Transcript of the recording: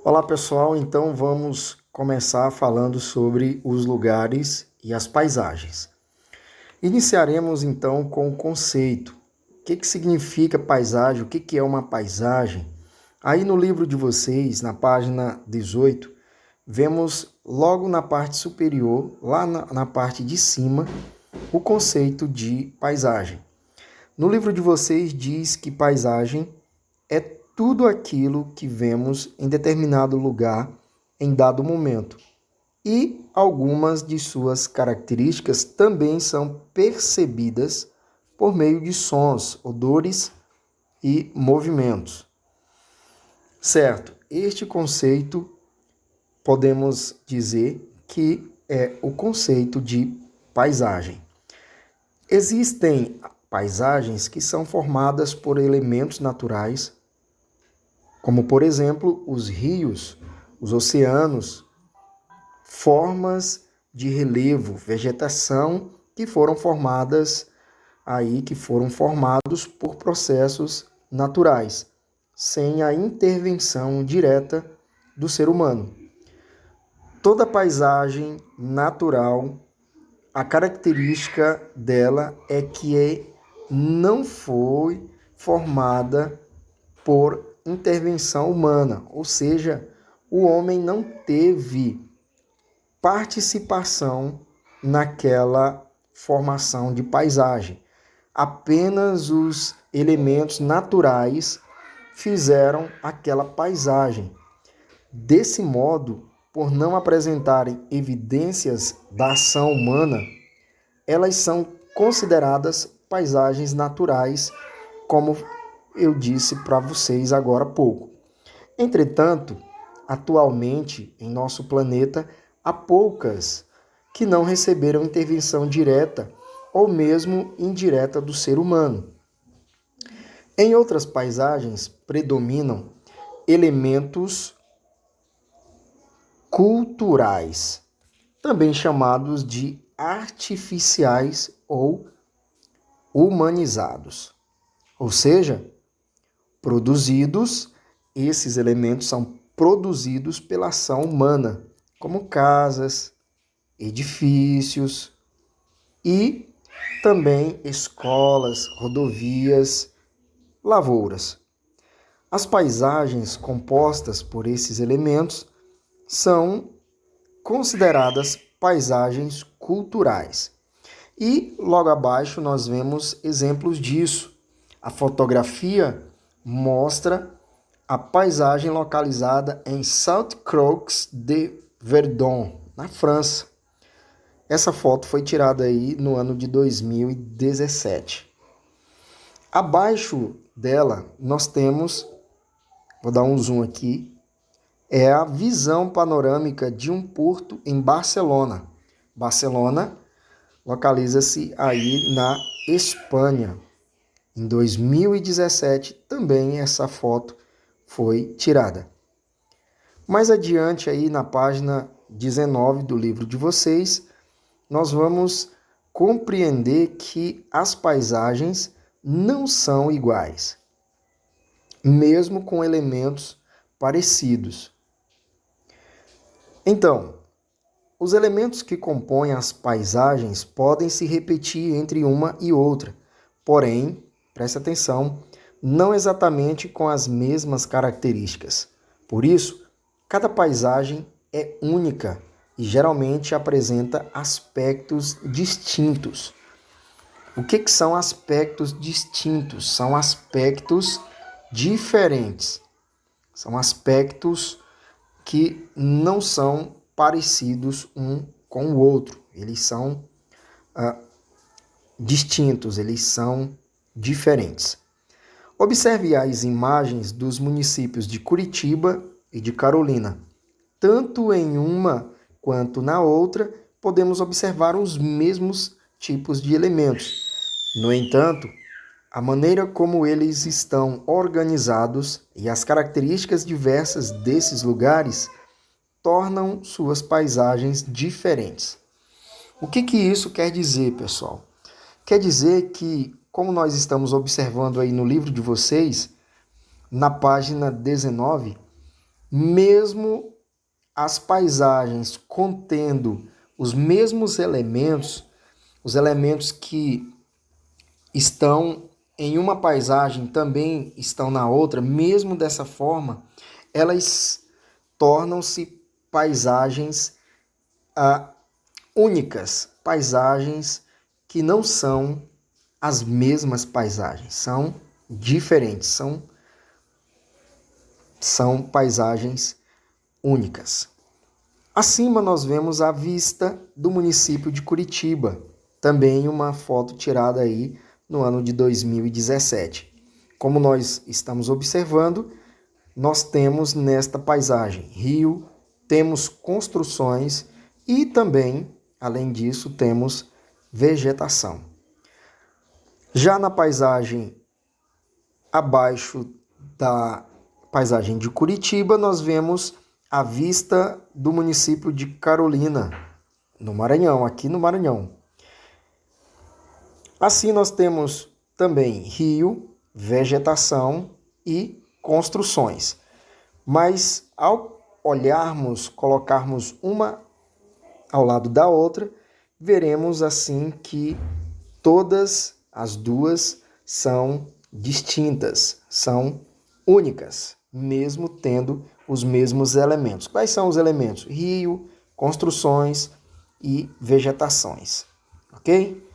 Olá pessoal, então vamos começar falando sobre os lugares e as paisagens. Iniciaremos então com o conceito. O que significa paisagem? O que é uma paisagem? Aí no livro de vocês, na página 18, vemos logo na parte superior, lá na parte de cima, o conceito de paisagem. No livro de vocês diz que paisagem é tudo aquilo que vemos em determinado lugar em dado momento. E algumas de suas características também são percebidas por meio de sons, odores e movimentos. Certo, este conceito podemos dizer que é o conceito de paisagem. Existem paisagens que são formadas por elementos naturais, como por exemplo os rios, os oceanos, formas de relevo, vegetação que foram formadas que foram formados por processos naturais, sem a intervenção direta do ser humano. Toda paisagem natural, a característica dela é que não foi formada por intervenção humana, ou seja, o homem não teve participação naquela formação de paisagem. Apenas os elementos naturais fizeram aquela paisagem. Desse modo, por não apresentarem evidências da ação humana, elas são consideradas paisagens naturais, como eu disse para vocês agora há pouco. Entretanto, atualmente, em nosso planeta, há poucas que não receberam intervenção direta ou mesmo indireta do ser humano. Em outras paisagens, predominam elementos culturais, também chamados de artificiais ou humanizados. Ou seja, esses elementos são produzidos pela ação humana, como casas, edifícios e também escolas, rodovias, lavouras. As paisagens compostas por esses elementos são consideradas paisagens culturais. E logo abaixo nós vemos exemplos disso. A fotografia mostra a paisagem localizada em Sainte-Croix-de-Verdun, na França. Essa foto foi tirada aí no ano de 2017. Abaixo dela nós temos, vou dar um zoom aqui, é a visão panorâmica de um porto em Barcelona. Barcelona localiza-se aí na Espanha. Em 2017 também essa foto foi tirada. Mais adiante aí na página 19 do livro de vocês, nós vamos compreender que as paisagens não são iguais, mesmo com elementos parecidos. Então, os elementos que compõem as paisagens podem se repetir entre uma e outra, porém, preste atenção, não exatamente com as mesmas características. Por isso, cada paisagem é única e geralmente apresenta aspectos distintos. O que são aspectos distintos? São aspectos diferentes. São aspectos que não são parecidos um com o outro. Eles são distintos, eles são diferentes. Observe as imagens dos municípios de Curitiba e de Carolina. Tanto em uma quanto na outra, podemos observar os mesmos tipos de elementos. No entanto, a maneira como eles estão organizados e as características diversas desses lugares tornam suas paisagens diferentes. O que isso quer dizer, pessoal? Quer dizer que, como nós estamos observando aí no livro de vocês, na página 19, Mesmo as paisagens contendo os mesmos elementos, os elementos que estão em uma paisagem também estão na outra, mesmo dessa forma, elas tornam-se paisagens únicas, paisagens que não são as mesmas paisagens, são diferentes, são paisagens únicas. Acima nós vemos a vista do município de Curitiba, também uma foto tirada aí no ano de 2017. Como nós estamos observando, nós temos nesta paisagem rio, temos construções e também, além disso, temos vegetação. Já na paisagem abaixo da paisagem de Curitiba, nós vemos a vista do município de Carolina, no Maranhão, aqui no Maranhão. Assim nós temos também rio, vegetação e construções. Mas ao olharmos, colocarmos uma ao lado da outra, veremos assim que todas as duas são distintas, são únicas, mesmo tendo os mesmos elementos. Quais são os elementos? Rio, construções e vegetações, ok?